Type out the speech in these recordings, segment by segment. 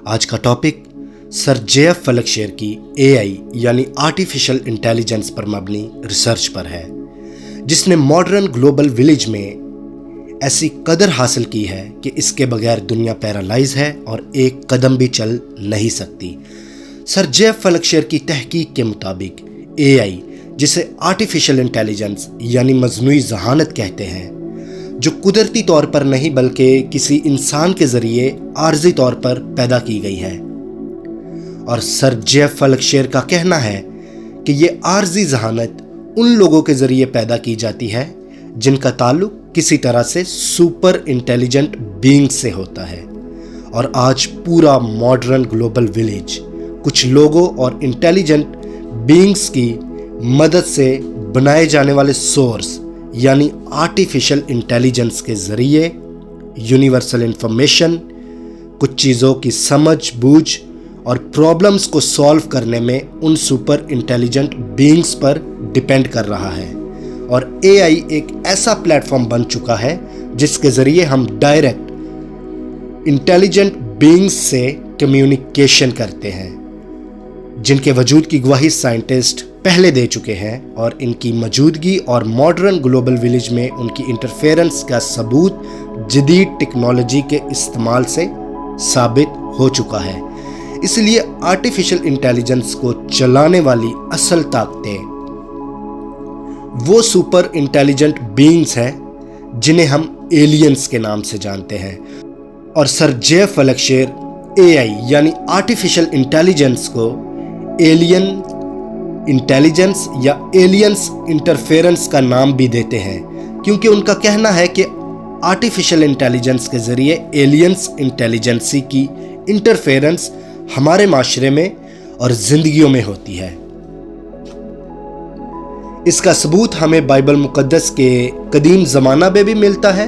آج کا ٹاپک سر جے.ایف فلکشیر کی AI یعنی آرٹیفیشل انٹیلیجنس پر مبنی ریسرچ پر ہے، جس نے ماڈرن گلوبل ولیج میں ایسی قدر حاصل کی ہے کہ اس کے بغیر دنیا پیرالائز ہے اور ایک قدم بھی چل نہیں سکتی۔ سر جے.ایف فلکشیر کی تحقیق کے مطابق AI، جسے آرٹیفیشل انٹیلیجنس یعنی مصنوعی ذہانت کہتے ہیں، جو قدرتی طور پر نہیں بلکہ کسی انسان کے ذریعے عارضی طور پر پیدا کی گئی ہے، اور سر جے.ایف فلکشیر کا کہنا ہے کہ یہ عارضی ذہانت ان لوگوں کے ذریعے پیدا کی جاتی ہے جن کا تعلق کسی طرح سے سپر انٹیلیجنٹ بینگ سے ہوتا ہے، اور آج پورا ماڈرن گلوبل ولیج کچھ لوگوں اور انٹیلیجنٹ بینگز کی مدد سے بنائے جانے والے سورس یعنی آرٹیفیشل انٹیلیجنس کے ذریعے یونیورسل انفارمیشن، کچھ چیزوں کی سمجھ بوجھ اور پرابلمز کو سالو کرنے میں ان سپر انٹیلیجنٹ بینگز پر ڈیپینڈ کر رہا ہے، اور AI ایک ایسا پلیٹ فارم بن چکا ہے جس کے ذریعے ہم ڈائریکٹ انٹیلیجنٹ بینگز سے کمیونیکیشن کرتے ہیں، جن کے وجود کی گواہی سائنٹسٹ پہلے دے چکے ہیں، اور ان کی موجودگی اور ماڈرن گلوبل ولیج میں ان کی انٹرفیرنس کا ثبوت جدید ٹیکنالوجی کے استعمال سے ثابت ہو چکا ہے۔ اس لیے آرٹیفیشل انٹیلیجنس کو چلانے والی اصل طاقتیں وہ سپر انٹیلیجنٹ بینگز ہیں جنہیں ہم ایلینز کے نام سے جانتے ہیں، اور سر جے.ایف فلکشیر AI یعنی آرٹیفیشل انٹیلیجنس کو ایلین انٹیلیجنس یا ایلینز انٹرفیرنس کا نام بھی دیتے ہیں، کیونکہ ان کا کہنا ہے کہ آرٹیفیشل انٹیلیجنس کے ذریعے ایلینز انٹیلیجنسی کی انٹرفیرنس ہمارے معاشرے میں اور زندگیوں میں ہوتی ہے۔ اس کا ثبوت ہمیں بائبل مقدس کے قدیم زمانہ میں بھی ملتا ہے،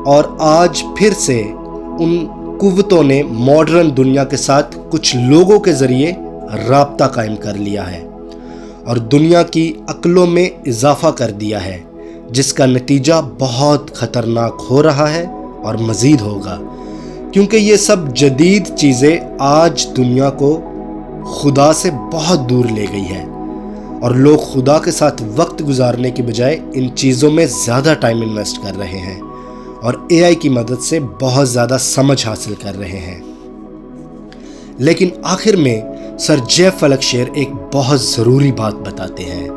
اور آج پھر سے ان قوتوں نے ماڈرن دنیا کے ساتھ کچھ لوگوں کے ذریعے رابطہ قائم کر لیا ہے اور دنیا کی عقلوں میں اضافہ کر دیا ہے، جس کا نتیجہ بہت خطرناک ہو رہا ہے اور مزید ہوگا، کیونکہ یہ سب جدید چیزیں آج دنیا کو خدا سے بہت دور لے گئی ہے، اور لوگ خدا کے ساتھ وقت گزارنے کی بجائے ان چیزوں میں زیادہ ٹائم انویسٹ کر رہے ہیں اور AI کی مدد سے بہت زیادہ سمجھ حاصل کر رہے ہیں۔ لیکن آخر میں سر جے.ایف فلکشیر ایک بہت ضروری بات بتاتے ہیں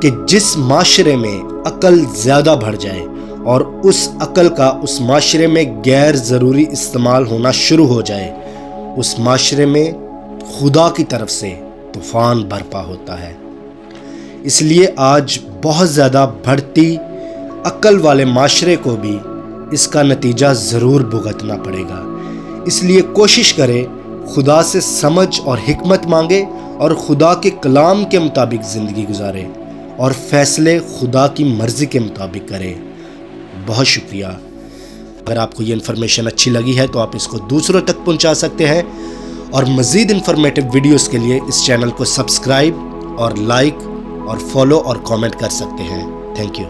کہ جس معاشرے میں عقل زیادہ بڑھ جائے اور اس عقل کا اس معاشرے میں غیر ضروری استعمال ہونا شروع ہو جائے، اس معاشرے میں خدا کی طرف سے طوفان برپا ہوتا ہے۔ اس لیے آج بہت زیادہ بڑھتی عقل والے معاشرے کو بھی اس کا نتیجہ ضرور بھگتنا پڑے گا۔ اس لیے کوشش کرے خدا سے سمجھ اور حکمت مانگے اور خدا کے کلام کے مطابق زندگی گزارے اور فیصلے خدا کی مرضی کے مطابق کرے۔ بہت شکریہ۔ اگر آپ کو یہ انفارمیشن اچھی لگی ہے تو آپ اس کو دوسروں تک پہنچا سکتے ہیں، اور مزید انفارمیٹو ویڈیوز کے لیے اس چینل کو سبسکرائب اور لائک اور فالو اور کامنٹ کر سکتے ہیں۔ Thank you.